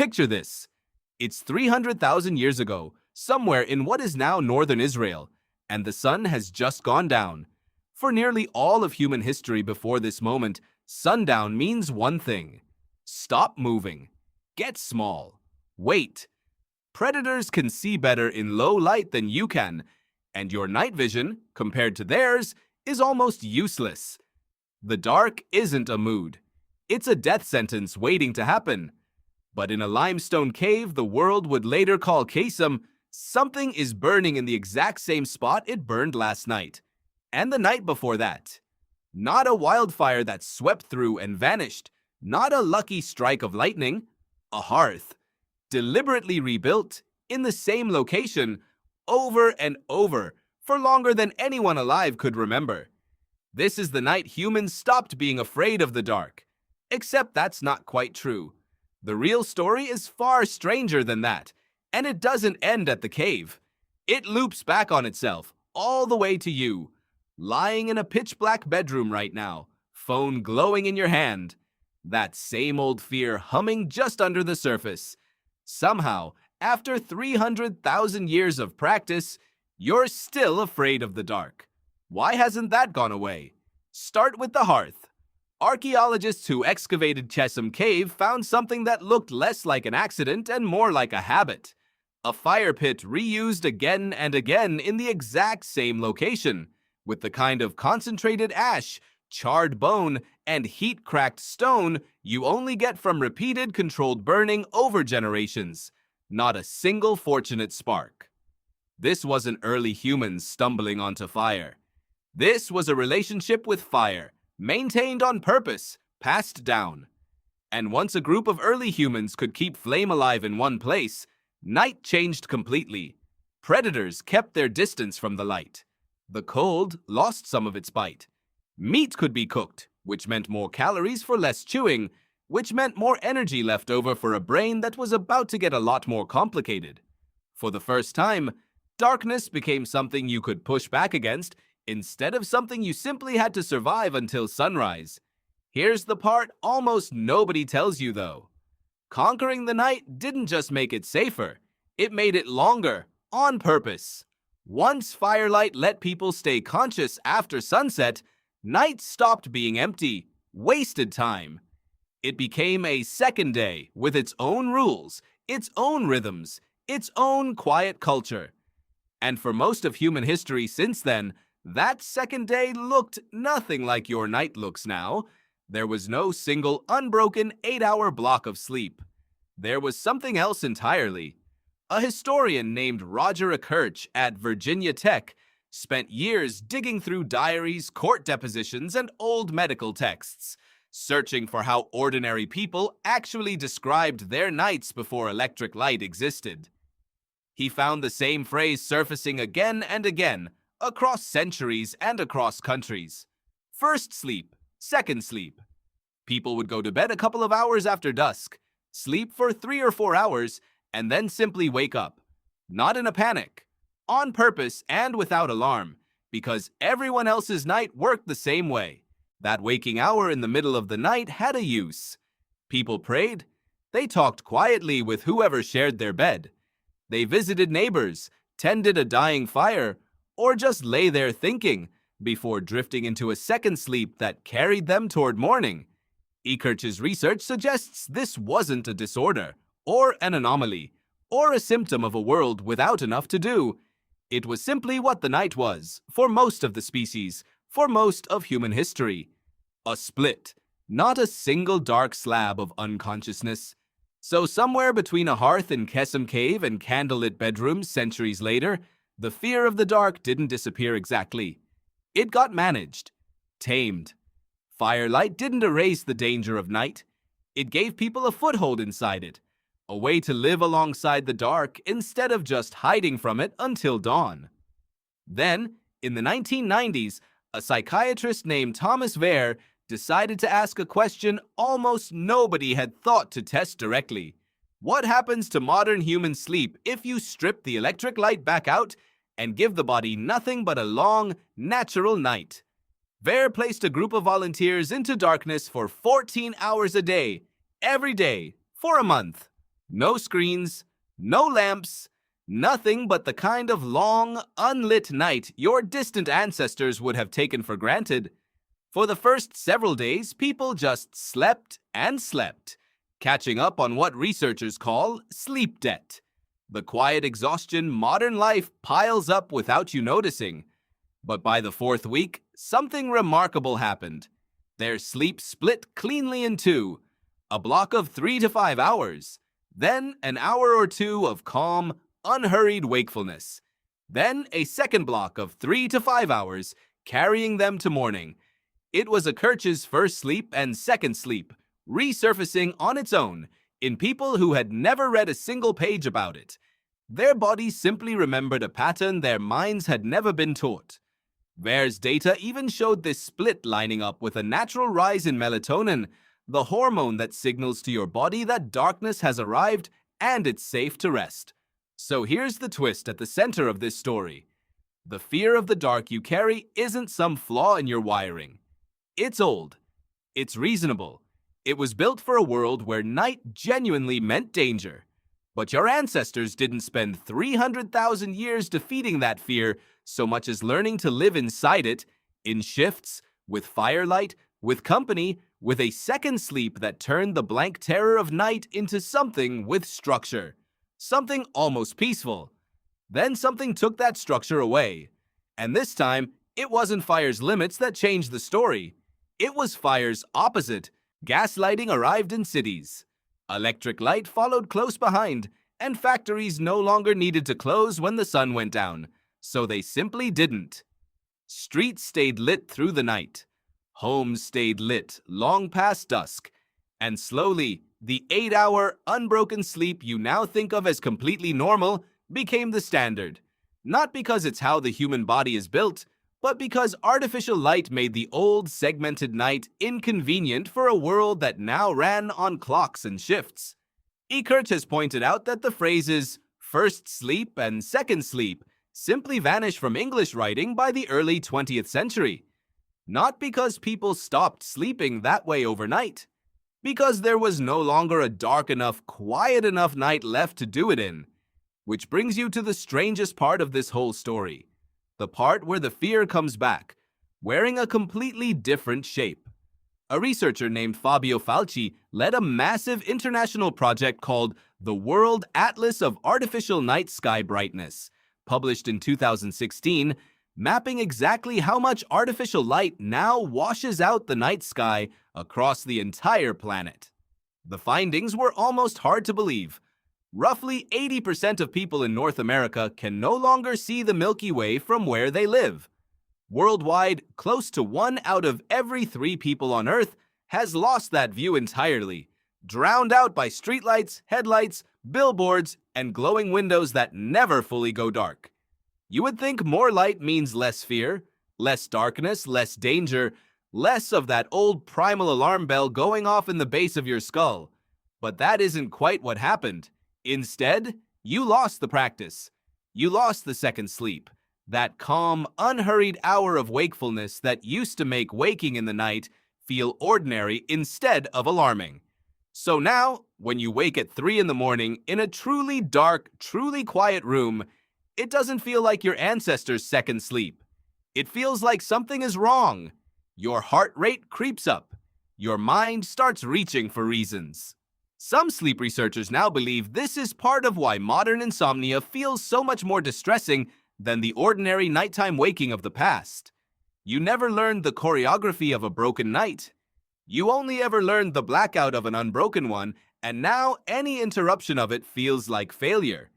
Picture this. It's 300,000 years ago, somewhere in what is now northern Israel, and the sun has just gone down. For nearly all of human history before this moment, sundown means one thing: stop moving, get small, wait. Predators can see better in low light than you can, and your night vision, compared to theirs, is almost useless. The dark isn't a mood. It's a death sentence waiting to happen. But in a limestone cave the world would later call Qesem, something is burning in the exact same spot it burned last night. And the night before that. Not a wildfire that swept through and vanished. Not a lucky strike of lightning. A hearth. Deliberately rebuilt, in the same location, over and over, for longer than anyone alive could remember. This is the night humans stopped being afraid of the dark. Except that's not quite true. The real story is far stranger than that, and it doesn't end at the cave. It loops back on itself, all the way to you, lying in a pitch-black bedroom right now, phone glowing in your hand. That same old fear humming just under the surface. Somehow, after 300,000 years of practice, you're still afraid of the dark. Why hasn't that gone away? Start with the hearth. Archaeologists who excavated Qesem Cave found something that looked less like an accident and more like a habit. A fire pit reused again and again in the exact same location, with the kind of concentrated ash, charred bone, and heat-cracked stone you only get from repeated controlled burning over generations. Not a single fortunate spark. This wasn't early humans stumbling onto fire. This was a relationship with fire, maintained on purpose, passed down. And once a group of early humans could keep flame alive in one place, night changed completely. Predators kept their distance from the light. The cold lost some of its bite. Meat could be cooked, which meant more calories for less chewing, which meant more energy left over for a brain that was about to get a lot more complicated. For the first time, darkness became something you could push back against instead of something you simply had to survive until sunrise. Here's the part almost nobody tells you, though. Conquering the night didn't just make it safer, it made it longer, on purpose. Once firelight let people stay conscious after sunset, night stopped being empty, wasted time. It became a second day with its own rules, its own rhythms, its own quiet culture. And for most of human history since then, that second day looked nothing like your night looks now. There was no single unbroken 8-hour block of sleep. There was something else entirely. A historian named Roger Kirch at Virginia Tech spent years digging through diaries, court depositions, and old medical texts, searching for how ordinary people actually described their nights before electric light existed. He found the same phrase surfacing again and again, across centuries and across countries. First sleep, second sleep. People would go to bed a couple of hours after dusk, sleep for 3 or 4 hours, and then simply wake up. Not in a panic, on purpose and without alarm, because everyone else's night worked the same way. That waking hour in the middle of the night had a use. People prayed. They talked quietly with whoever shared their bed. They visited neighbors, tended a dying fire, or just lay there thinking before drifting into a second sleep that carried them toward morning. Kirch's research suggests this wasn't a disorder, or an anomaly, or a symptom of a world without enough to do. It was simply what the night was, for most of the species, for most of human history. A split, not a single dark slab of unconsciousness. So somewhere between a hearth in Qesem Cave and candlelit bedrooms centuries later, the fear of the dark didn't disappear exactly. It got managed, tamed. Firelight didn't erase the danger of night. It gave people a foothold inside it, a way to live alongside the dark instead of just hiding from it until dawn. Then, in the 1990s, a psychiatrist named Thomas Wehr decided to ask a question almost nobody had thought to test directly. What happens to modern human sleep if you strip the electric light back out and give the body nothing but a long, natural night? Wehr placed a group of volunteers into darkness for 14 hours a day, every day, for a month. No screens, no lamps, nothing but the kind of long, unlit night your distant ancestors would have taken for granted. For the first several days, people just slept and slept, catching up on what researchers call sleep debt. The quiet exhaustion modern life piles up without you noticing. But by the fourth week, something remarkable happened. Their sleep split cleanly in two, a block of 3 to 5 hours, then an hour or two of calm, unhurried wakefulness, then a second block of 3 to 5 hours, carrying them to morning. It was a Kirch's first sleep and second sleep, resurfacing on its own in people who had never read a single page about it. Their bodies simply remembered a pattern their minds had never been taught. VAERS data even showed this split lining up with a natural rise in melatonin, the hormone that signals to your body that darkness has arrived and it's safe to rest. So here's the twist at the center of this story. The fear of the dark you carry isn't some flaw in your wiring. It's old. It's reasonable. It was built for a world where night genuinely meant danger. But your ancestors didn't spend 300,000 years defeating that fear so much as learning to live inside it, in shifts, with firelight, with company, with a second sleep that turned the blank terror of night into something with structure, something almost peaceful. Then something took that structure away. And this time, it wasn't fire's limits that changed the story. It was fire's opposite. Gaslighting arrived in cities. Electric light followed close behind, and factories no longer needed to close when the sun went down, so they simply didn't. Streets stayed lit through the night. Homes stayed lit long past dusk. And slowly, the 8-hour, unbroken sleep you now think of as completely normal became the standard. Not because it's how the human body is built, but because artificial light made the old, segmented night inconvenient for a world that now ran on clocks and shifts. Kirch has pointed out that the phrases first sleep and second sleep simply vanished from English writing by the early 20th century. Not because people stopped sleeping that way overnight, because there was no longer a dark enough, quiet enough night left to do it in. Which brings you to the strangest part of this whole story. The part where the fear comes back, wearing a completely different shape. A researcher named Fabio Falci led a massive international project called the World Atlas of Artificial Night Sky Brightness, published in 2016, mapping exactly how much artificial light now washes out the night sky across the entire planet. The findings were almost hard to believe. Roughly 80% of people in North America can no longer see the Milky Way from where they live. Worldwide, close to 1 out of every 3 people on Earth has lost that view entirely, drowned out by streetlights, headlights, billboards, and glowing windows that never fully go dark. You would think more light means less fear, less darkness, less danger, less of that old primal alarm bell going off in the base of your skull. But that isn't quite what happened. Instead, you lost the practice. You lost the second sleep, that calm, unhurried hour of wakefulness that used to make waking in the night feel ordinary instead of alarming. So now, when you wake at 3 in the morning in a truly dark, truly quiet room, it doesn't feel like your ancestors' second sleep. It feels like something is wrong. Your heart rate creeps up. Your mind starts reaching for reasons. Some sleep researchers now believe this is part of why modern insomnia feels so much more distressing than the ordinary nighttime waking of the past. You never learned the choreography of a broken night. You only ever learned the blackout of an unbroken one, and now any interruption of it feels like failure.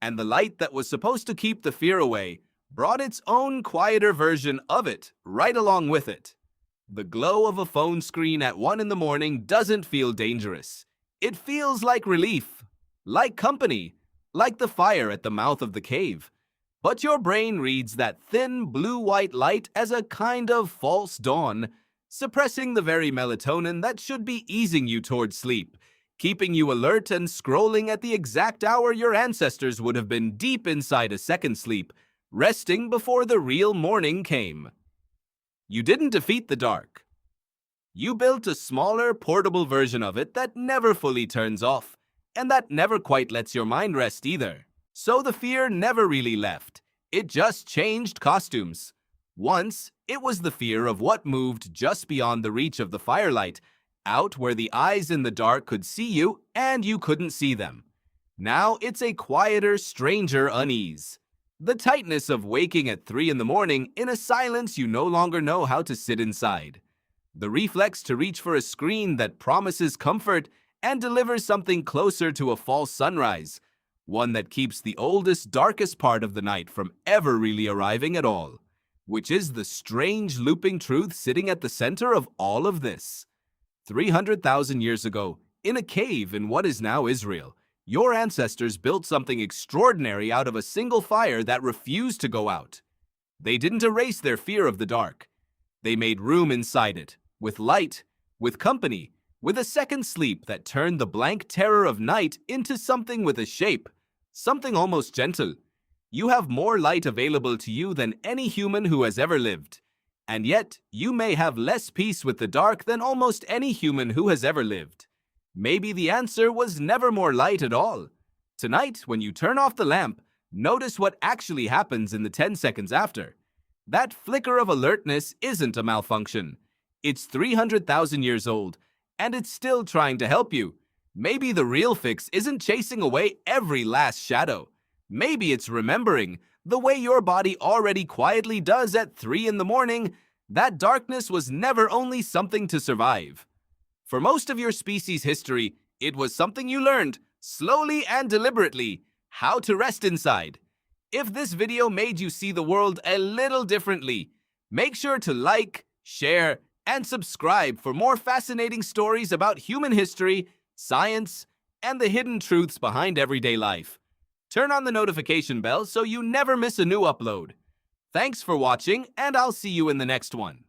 And the light that was supposed to keep the fear away brought its own quieter version of it right along with it. The glow of a phone screen at 1 in the morning doesn't feel dangerous. It feels like relief, like company, like the fire at the mouth of the cave. But your brain reads that thin blue-white light as a kind of false dawn, suppressing the very melatonin that should be easing you towards sleep, keeping you alert and scrolling at the exact hour your ancestors would have been deep inside a second sleep, resting before the real morning came. You didn't defeat the dark. You built a smaller, portable version of it that never fully turns off, and that never quite lets your mind rest either. So the fear never really left. It just changed costumes. Once, it was the fear of what moved just beyond the reach of the firelight, out where the eyes in the dark could see you and you couldn't see them. Now it's a quieter, stranger unease. The tightness of waking at 3 in the morning in a silence you no longer know how to sit inside. The reflex to reach for a screen that promises comfort and delivers something closer to a false sunrise, one that keeps the oldest, darkest part of the night from ever really arriving at all, which is the strange looping truth sitting at the center of all of this. 300,000 years ago, in a cave in what is now Israel, your ancestors built something extraordinary out of a single fire that refused to go out. They didn't erase their fear of the dark. They made room inside it, with light, with company, with a second sleep that turned the blank terror of night into something with a shape, something almost gentle. You have more light available to you than any human who has ever lived. And yet, you may have less peace with the dark than almost any human who has ever lived. Maybe the answer was never more light at all. Tonight, when you turn off the lamp, notice what actually happens in the 10 seconds after. That flicker of alertness isn't a malfunction. It's 300,000 years old, and it's still trying to help you. Maybe the real fix isn't chasing away every last shadow. Maybe it's remembering, the way your body already quietly does at 3 in the morning, that darkness was never only something to survive. For most of your species' history, it was something you learned, slowly and deliberately, how to rest inside. If this video made you see the world a little differently, make sure to like, share, and subscribe for more fascinating stories about human history, science, and the hidden truths behind everyday life. Turn on the notification bell so you never miss a new upload. Thanks for watching, and I'll see you in the next one.